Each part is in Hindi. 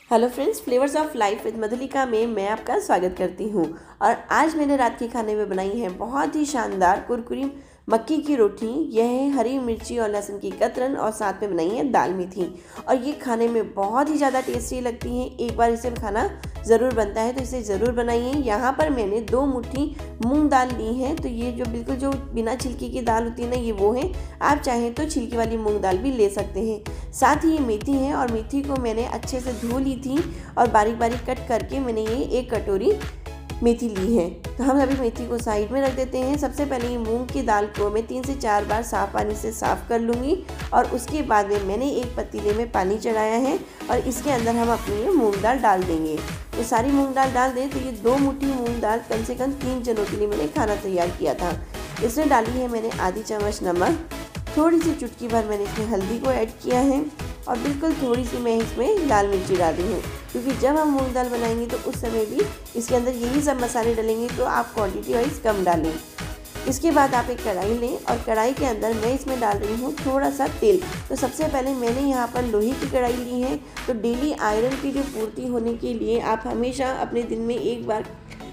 Hello friends, flavours of life with Madhulika में मैं आपका स्वागत करती हूँ। और आज मैंने रात के खाने में बनाई है बहुत ही शानदार कुरकुरी मक्की की रोटी। यह है हरी मिर्ची और लहसुन की कतरन और साथ में बनाई है दाल मेथी। और ये खाने में बहुत ही ज़्यादा टेस्टी लगती हैं। एक बार इसे खाना ज़रूर बनता है तो इसे ज़रूर बनाइए। यहाँ पर मैंने 2 मुट्ठी मूंग दाल ली है। तो ये जो बिल्कुल जो बिना छिलके की दाल होती है ना, ये वो है। आप चाहें तो छिलके वाली मूंग दाल भी ले सकते हैं। साथ ही ये मेथी है और मेथी को मैंने अच्छे से धो ली थी और बारीक बारीक कट करके मैंने ये 1 कटोरी मेथी ली है। तो हम अभी मेथी को साइड में रख देते हैं। सबसे पहले ये मूंग की दाल को मैं 3 से 4 बार साफ़ पानी से साफ़ कर लूँगी और उसके बाद में मैंने एक पतीले में पानी चढ़ाया है और इसके अंदर हम अपनी ये मूंग दाल डाल देंगे। तो सारी मूंग दाल डाल दें। तो ये 2 मुट्ठी मूंग दाल कम से कम 3 जनों के लिए मैंने खाना तैयार किया था। इसमें डाली है मैंने आधी चम्मच नमक, थोड़ी सी चुटकी भर मैंने इसमें हल्दी को ऐड किया है और बिल्कुल थोड़ी सी मैं इसमें लाल मिर्ची डाली हूँ, क्योंकि जब हम मूंग दाल बनाएंगे तो उस समय भी इसके अंदर यही सब मसाले डलेंगे, तो आप क्वांटिटी वाइज कम डालें। इसके बाद आप एक कढ़ाई लें और कढ़ाई के अंदर मैं इसमें डाल रही हूँ थोड़ा सा तेल। तो सबसे पहले मैंने यहाँ पर लोहे की कढ़ाई ली है। तो डेली आयरन की जो पूर्ति होने के लिए आप हमेशा अपने दिन में एक बार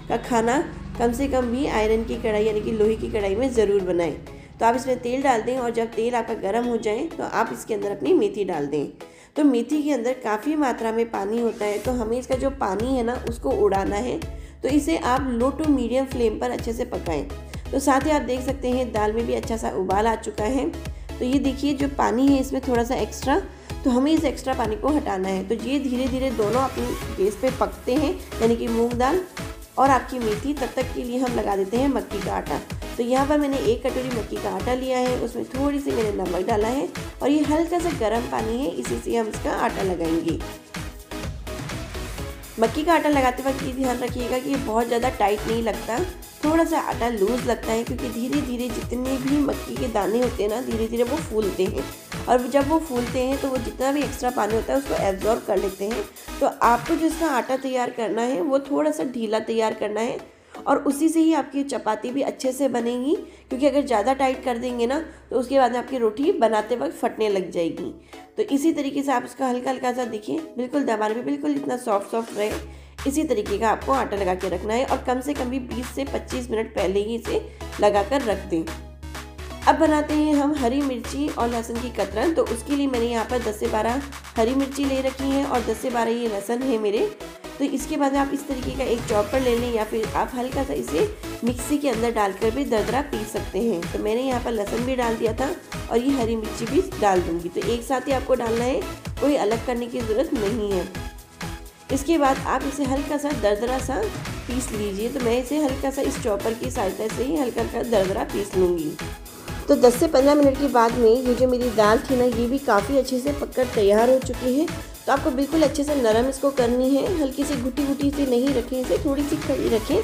का खाना कम से कम भी आयरन की कढ़ाई यानी कि लोहे की कढ़ाई में ज़रूर बनाएं। तो आप इसमें तेल डाल दें और जब तेल आपका गर्म हो जाए तो आप इसके अंदर अपनी मेथी डाल दें। तो मेथी के अंदर काफ़ी मात्रा में पानी होता है, तो हमें इसका जो पानी है ना उसको उड़ाना है। तो इसे आप लो टू मीडियम फ्लेम पर अच्छे से पकाएं। तो साथ ही आप देख सकते हैं दाल में भी अच्छा सा उबाल आ चुका है। तो ये देखिए जो पानी है इसमें थोड़ा सा एक्स्ट्रा, तो हमें इस एक्स्ट्रा पानी को हटाना है। तो ये धीरे धीरे दोनों अपनी गैस पे पकते हैं, यानी कि मूंग दाल और आपकी मेथी। तब तक के लिए हम लगा देते हैं मक्की का आटा। तो यहाँ पर मैंने 1 कटोरी मक्की का आटा लिया है, उसमें थोड़ी सी मैंने नमक डाला है और ये हल्का सा गर्म पानी है, इसी से हम इसका आटा लगाएंगे। मक्की का आटा लगाते वक्त ये ध्यान रखिएगा कि ये बहुत ज़्यादा टाइट नहीं लगता, थोड़ा सा आटा लूज़ लगता है, क्योंकि धीरे धीरे जितने भी मक्की के दाने होते हैं ना धीरे धीरे वो फूलते हैं और जब वो फूलते हैं तो वो जितना भी एक्स्ट्रा पानी होता है उसको एब्जॉर्ब कर लेते हैं। तो आपको जो इसका आटा तैयार करना है वो थोड़ा सा ढीला तैयार करना है और उसी से ही आपकी चपाती भी अच्छे से बनेगी, क्योंकि अगर ज़्यादा टाइट कर देंगे ना तो उसके बाद में आपकी रोटी बनाते वक्त फटने लग जाएगी। तो इसी तरीके से आप इसका हल्का हल्का सा देखिए बिल्कुल दबाने पे बिल्कुल इतना सॉफ्ट सॉफ्ट रहे, इसी तरीके का आपको आटा लगा के रखना है और कम से कम भी 20 से 25 मिनट पहले ही इसे लगा कर रख दें। अब बनाते हैं हम हरी मिर्ची और लहसुन की कतरन। तो उसके लिए मैंने यहाँ पर 10 से 12 हरी मिर्ची ले रखी हैं और 10 से 12 ये लहसुन है मेरे। तो इसके बाद आप इस तरीके का एक चॉपर ले लें या फिर आप हल्का सा इसे मिक्सी के अंदर डालकर भी दरदरा पीस सकते हैं। तो मैंने यहाँ पर लहसुन भी डाल दिया था और ये हरी मिर्ची भी डाल दूँगी। तो एक साथ ही आपको डालना है, कोई अलग करने की ज़रूरत नहीं है। इसके बाद आप इसे हल्का सा दरदरा सा पीस लीजिए। तो मैं इसे हल्का सा इस चॉपर की सहायता से ही हल्का हल्का दरदरा पीस लूँगी। तो 10 से 15 मिनट के बाद में ये जो मेरी दाल थी ना ये भी काफ़ी अच्छे से पककर तैयार हो चुकी है। तो आपको बिल्कुल अच्छे से नरम इसको करनी है, हल्की सी घुटी घुटी से नहीं रखें, इसे थोड़ी सी खड़ी रखें।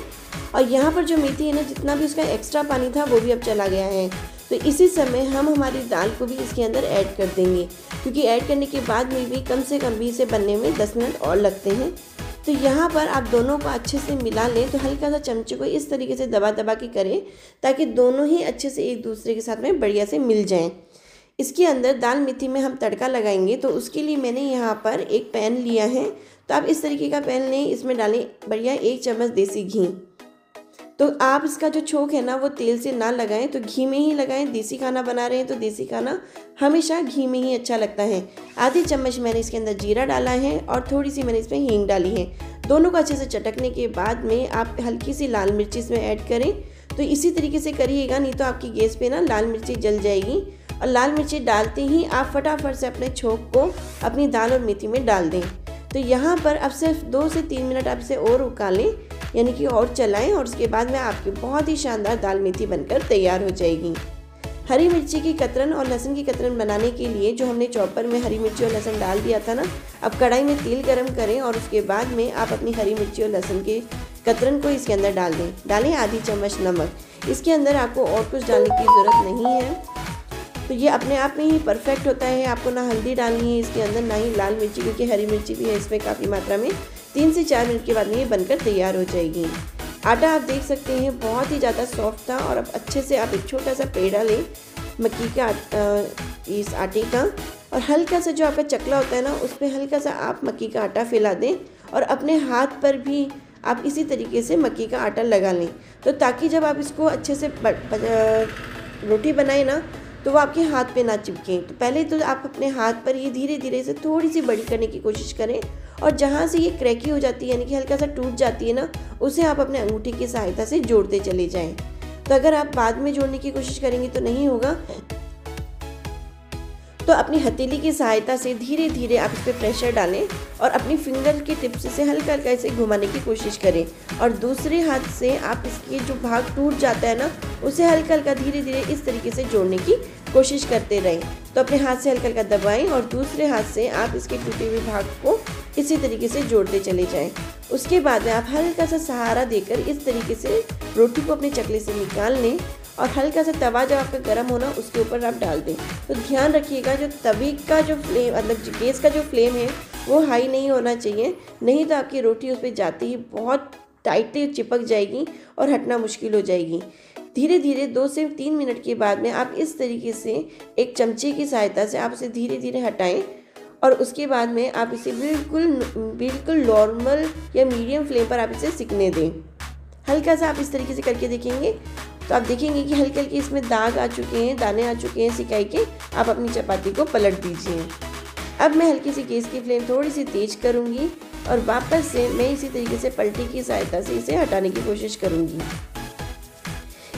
और यहाँ पर जो मेथी है ना जितना भी उसका एक्स्ट्रा पानी था वो भी अब चला गया है। तो इसी समय हम हमारी दाल को भी इसके अंदर ऐड कर देंगे, क्योंकि ऐड करने के बाद में भी कम से कम भी इसे बनने में 10 मिनट और लगते हैं। तो यहाँ पर आप दोनों को अच्छे से मिला लें। तो हल्का सा चमचे को इस तरीके से दबा दबा के करें ताकि दोनों ही अच्छे से एक दूसरे के साथ में बढ़िया से मिल जाएं। इसके अंदर दाल मेथी में हम तड़का लगाएंगे। तो उसके लिए मैंने यहाँ पर एक पैन लिया है। तो आप इस तरीके का पैन लें, इसमें डालें बढ़िया 1 चम्मच देसी घी। तो आप इसका जो छोंक है ना वो तेल से ना लगाएं, तो घी में ही लगाएं। देसी खाना बना रहे हैं तो देसी खाना हमेशा घी में ही अच्छा लगता है। आधी चम्मच मैंने इसके अंदर जीरा डाला है और थोड़ी सी मैंने इसमें हींग डाली है। दोनों को अच्छे से चटकने के बाद में आप हल्की सी लाल मिर्ची इसमें ऐड करें। तो इसी तरीके से करिएगा, नहीं तो आपकी गैस पे ना लाल मिर्ची जल जाएगी। और लाल मिर्ची डालते ही आप फटाफट से अपने छोंक को अपनी दाल और मेथी में डाल दें। तो यहाँ पर अब सिर्फ 2 से 3 मिनट आप इसे और उकालें, यानी कि और चलाएं और उसके बाद में आपकी बहुत ही शानदार दाल मेथी बनकर तैयार हो जाएगी। हरी मिर्ची की कतरन और लहसुन की कतरन बनाने के लिए जो हमने चॉपर में हरी मिर्ची और लहसुन डाल दिया था ना, अब कढ़ाई में तेल गरम करें और उसके बाद में आप अपनी हरी मिर्ची और लहसुन के कतरन को इसके अंदर डाल दें। डालें आधी चम्मच नमक। इसके अंदर आपको और कुछ डालने की ज़रूरत नहीं है। तो ये अपने आप में ही परफेक्ट होता है। आपको ना हल्दी डालनी है इसके अंदर, ना ही लाल मिर्ची, क्योंकि हरी मिर्ची भी है इसमें काफ़ी मात्रा में। 3 से 4 मिनट के बाद में ये बनकर तैयार हो जाएगी। आटा आप देख सकते हैं बहुत ही ज़्यादा सॉफ्ट था और अब अच्छे से आप एक छोटा सा पेड़ा लें मक्की का इस आटे का, और हल्का सा जो आपका चकला होता है ना उस पर हल्का सा आप मक्की का आटा फैला दें और अपने हाथ पर भी आप इसी तरीके से मक्की का आटा लगा लें, तो ताकि जब आप इसको अच्छे से रोटी बनाएं ना तो वो आपके हाथ पे ना चिपके। तो पहले तो आप अपने हाथ पर ये धीरे धीरे से थोड़ी सी बड़ी करने की कोशिश करें, और जहाँ से ये क्रैकी हो जाती है यानी कि हल्का सा टूट जाती है ना, उसे आप अपने अंगूठी की सहायता से जोड़ते चले जाएं। तो अगर आप बाद में जोड़ने की कोशिश करेंगे तो नहीं होगा, तो अपनी हथेली की सहायता से धीरे धीरे आप इस पर प्रेशर डालें और अपनी फिंगर की टिप से हल्का हल्का इसे घुमाने की कोशिश करें, और दूसरे हाथ से आप इसके जो भाग टूट जाता है ना उसे हल्का हल्का धीरे धीरे इस तरीके से जोड़ने की कोशिश करते रहें। तो अपने हाथ से हल्का हल्का दबाएं और दूसरे हाथ से आप इसके टूटे हुए भाग को इसी तरीके से जोड़ते चले जाएं। उसके बाद में आप हल्का सा सहारा देकर इस तरीके से रोटी को अपने चकले से निकाल लें, और हल्का सा तवा जब आपका गर्म हो ना उसके ऊपर आप डाल दें। तो ध्यान रखिएगा जो तवे का जो फ्लेम मतलब गैस का जो फ्लेम है वो हाई नहीं होना चाहिए, नहीं तो आपकी रोटी उस पर जाते ही बहुत टाइटली चिपक जाएगी और हटना मुश्किल हो जाएगी। धीरे धीरे 2 से 3 मिनट के बाद में आप इस तरीके से एक चमचे की सहायता से आप इसे धीरे धीरे हटाएं, और उसके बाद में आप इसे बिल्कुल नॉर्मल या मीडियम फ्लेम पर आप इसे सिकने दें। हल्का सा आप इस तरीके से करके देखेंगे तो आप देखेंगे कि हल्के हल्के इसमें दाग आ चुके हैं, दाने आ चुके हैं सिकाई के। आप अपनी चपाती को पलट दीजिए। अब मैं हल्की सी गैस की फ्लेम थोड़ी सी तेज करूँगी और वापस से मैं इसी तरीके से पलटी की सहायता से इसे हटाने की कोशिश करूँगी।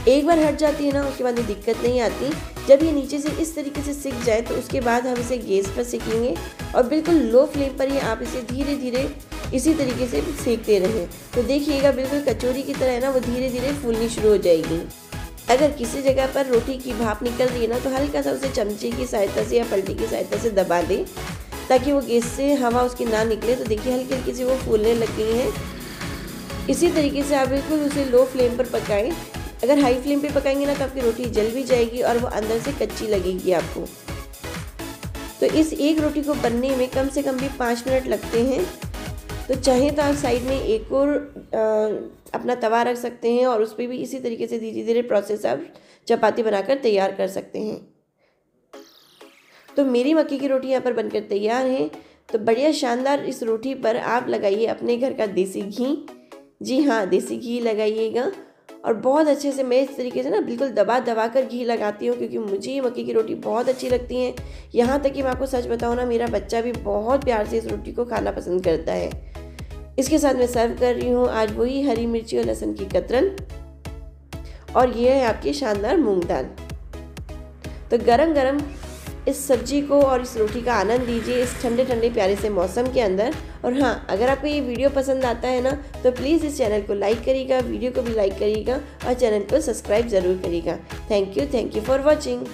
एक बार हट जाती है ना उसके बाद में दिक्कत नहीं आती। जब ये नीचे से इस तरीके से सिक जाए तो उसके बाद हम इसे गैस पर सेकेंगे, और बिल्कुल लो फ्लेम पर ही आप इसे धीरे धीरे इसी तरीके से सेकते रहें। तो देखिएगा बिल्कुल कचौरी की तरह है ना वो धीरे धीरे फूलनी शुरू हो जाएगी। अगर किसी जगह पर रोटी की भाप निकल रही है ना तो हल्का सा उसे चमचे की सहायता से या पलटी की सहायता से दबा दें ताकि वो गैस से हवा उसकी ना निकले। तो देखिए हल्की हल्की सी वो फूलने लग गई हैं। इसी तरीके से आप बिल्कुल उसे लो फ्लेम पर पकाएं। अगर हाई फ्लेम पे पकाएंगे ना तो आपकी रोटी जल भी जाएगी और वो अंदर से कच्ची लगेगी आपको। तो इस एक रोटी को बनने में कम से कम भी 5 मिनट लगते हैं। तो चाहें तो आप साइड में एक और अपना तवा रख सकते हैं और उस पर भी इसी तरीके से धीरे धीरे प्रोसेस आप चपाती बनाकर तैयार कर सकते हैं। तो मेरी मक्की की रोटी यहाँ पर बनकर तैयार है। तो बढ़िया शानदार इस रोटी पर आप लगाइए अपने घर का देसी घी। जी हाँ, देसी घी लगाइएगा, और बहुत अच्छे से मैं इस तरीके से ना बिल्कुल दबा दबा कर घी लगाती हूँ क्योंकि मुझे ये मक्की की रोटी बहुत अच्छी लगती है। यहाँ तक कि मैं आपको सच बताऊँ ना, मेरा बच्चा भी बहुत प्यार से इस रोटी को खाना पसंद करता है। इसके साथ मैं सर्व कर रही हूँ आज वही हरी मिर्ची और लहसुन की कतरन, और ये है आपकी शानदार मूंग दाल। तो गरम गरम इस सब्जी को और इस रोटी का आनंद लीजिए इस ठंडे ठंडे प्यारे से मौसम के अंदर। और हाँ, अगर आपको ये वीडियो पसंद आता है ना तो प्लीज़ इस चैनल को लाइक करिएगा, वीडियो को भी लाइक करिएगा और चैनल को सब्सक्राइब ज़रूर करिएगा। Thank you for watching.